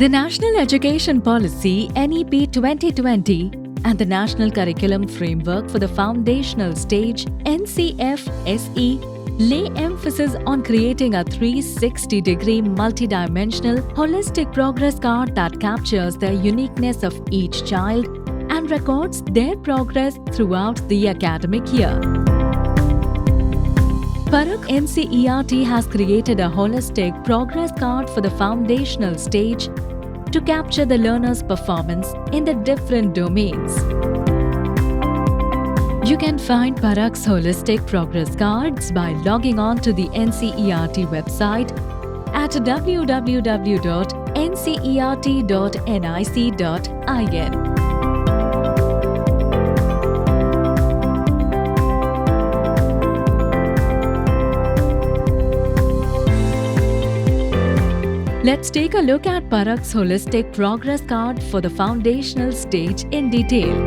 The National Education Policy (NEP 2020) and the National Curriculum Framework for the Foundational Stage (NCF-SE) lay emphasis on creating a 360-degree multidimensional holistic progress card that captures the uniqueness of each child and records their progress throughout the academic year. Parakh NCERT has created a holistic progress card for the foundational stage to capture the learner's performance in the different domains. You can find Parakh's holistic progress cards by logging on to the NCERT website at www.ncert.nic.in. Let's take a look at Parakh's holistic progress card for the foundational stage in detail.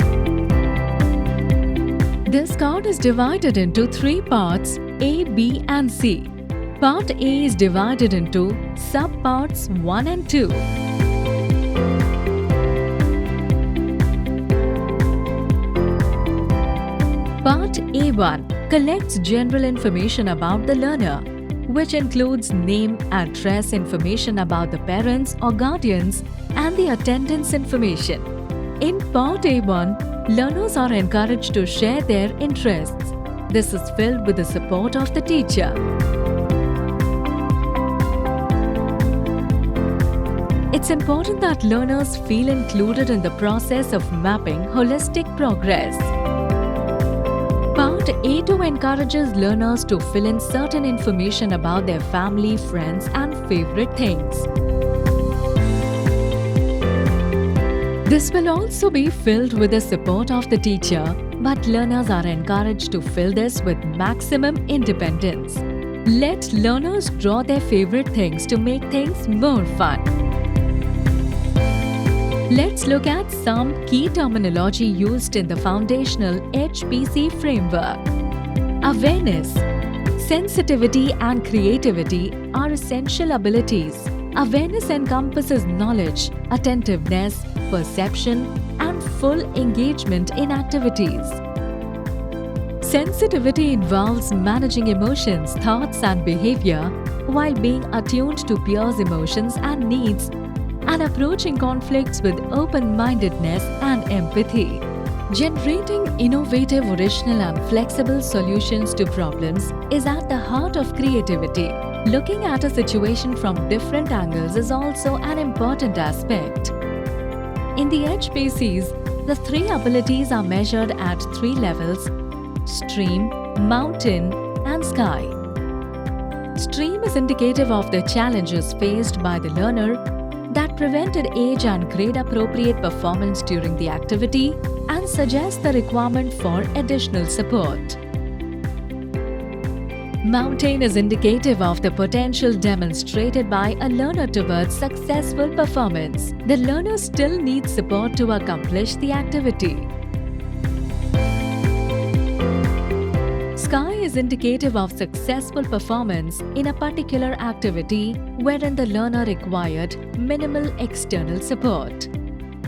This card is divided into three parts A, B and C. Part A is divided into subparts 1 and 2. Part A1 collects general information about the learner, which includes name, address, information about the parents or guardians, and the attendance information. In Part A1, learners are encouraged to share their interests. This is filled with the support of the teacher. It's important that learners feel included in the process of mapping holistic progress. Part A2 encourages learners to fill in certain information about their family, friends, and favorite things. This will also be filled with the support of the teacher, but learners are encouraged to fill this with maximum independence. Let learners draw their favorite things to make things more fun. Let's look at some key terminology used in the foundational HPC framework. Awareness, sensitivity and creativity are essential abilities. Awareness encompasses knowledge, attentiveness, perception, and full engagement in activities. Sensitivity involves managing emotions, thoughts, and behavior while being attuned to peers' emotions and needs, and approaching conflicts with open-mindedness and empathy. Generating innovative, original and flexible solutions to problems is at the heart of creativity. Looking at a situation from different angles is also an important aspect. In the HPCs, the three abilities are measured at three levels: stream, mountain, and sky. Stream is indicative of the challenges faced by the learner that prevented age and grade-appropriate performance during the activity and suggests the requirement for additional support. Mountain is indicative of the potential demonstrated by a learner towards successful performance. The learner still needs support to accomplish the activity. Sky is indicative of successful performance in a particular activity wherein the learner required minimal external support.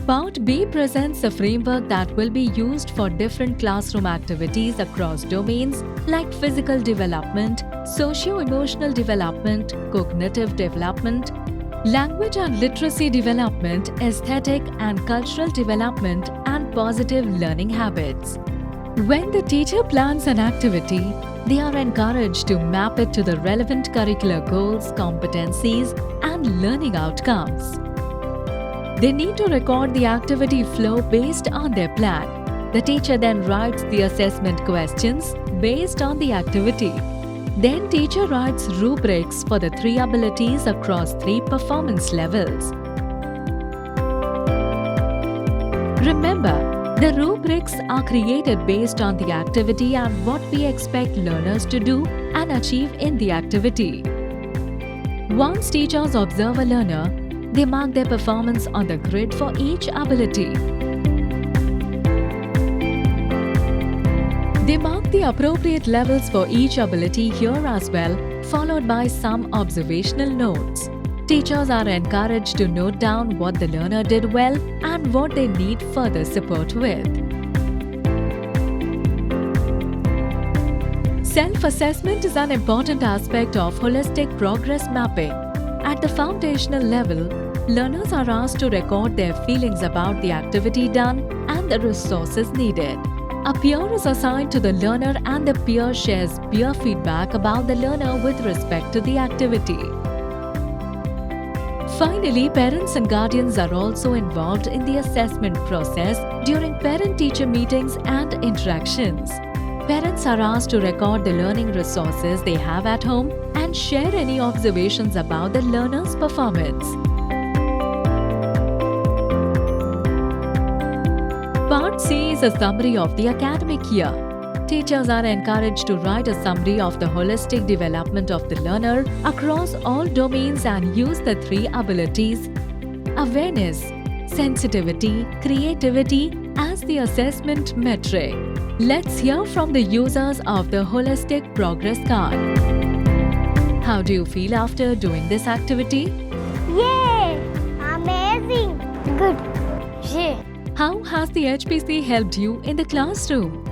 Part B presents a framework that will be used for different classroom activities across domains like physical development, socio-emotional development, cognitive development, language and literacy development, aesthetic and cultural development, and positive learning habits. When the teacher plans an activity, they are encouraged to map it to the relevant curricular goals, competencies, and learning outcomes. They need to record the activity flow based on their plan. The teacher then writes the assessment questions based on the activity. Then teacher writes rubrics for the three abilities across three performance levels. Remember, the rubrics are created based on the activity and what we expect learners to do and achieve in the activity. Once teachers observe a learner, they mark their performance on the grid for each ability. They mark the appropriate levels for each ability here as well, followed by some observational notes. Teachers are encouraged to note down what the learner did well and what they need further support with. Self-assessment is an important aspect of holistic progress mapping. At the foundational level, learners are asked to record their feelings about the activity done and the resources needed. A peer is assigned to the learner and the peer shares peer feedback about the learner with respect to the activity. Finally, parents and guardians are also involved in the assessment process during parent-teacher meetings and interactions. Parents are asked to record the learning resources they have at home and share any observations about the learner's performance. Part C is a summary of the academic year. Teachers are encouraged to write a summary of the holistic development of the learner across all domains and use the three abilities: awareness, sensitivity, creativity as the assessment metric. Let's hear from the users of the Holistic Progress Card. How do you feel after doing this activity? Yay! Amazing! Good. Yeah. How has the HPC helped you in the classroom?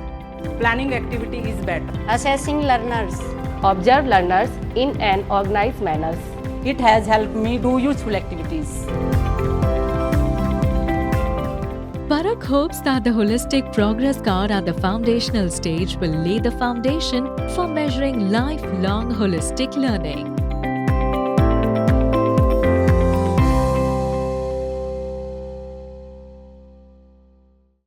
Planning activity is better. Assessing learners. Observe learners in an organized manner. It has helped me do useful activities. Parak hopes that the Holistic Progress Card at the foundational stage will lay the foundation for measuring lifelong holistic learning.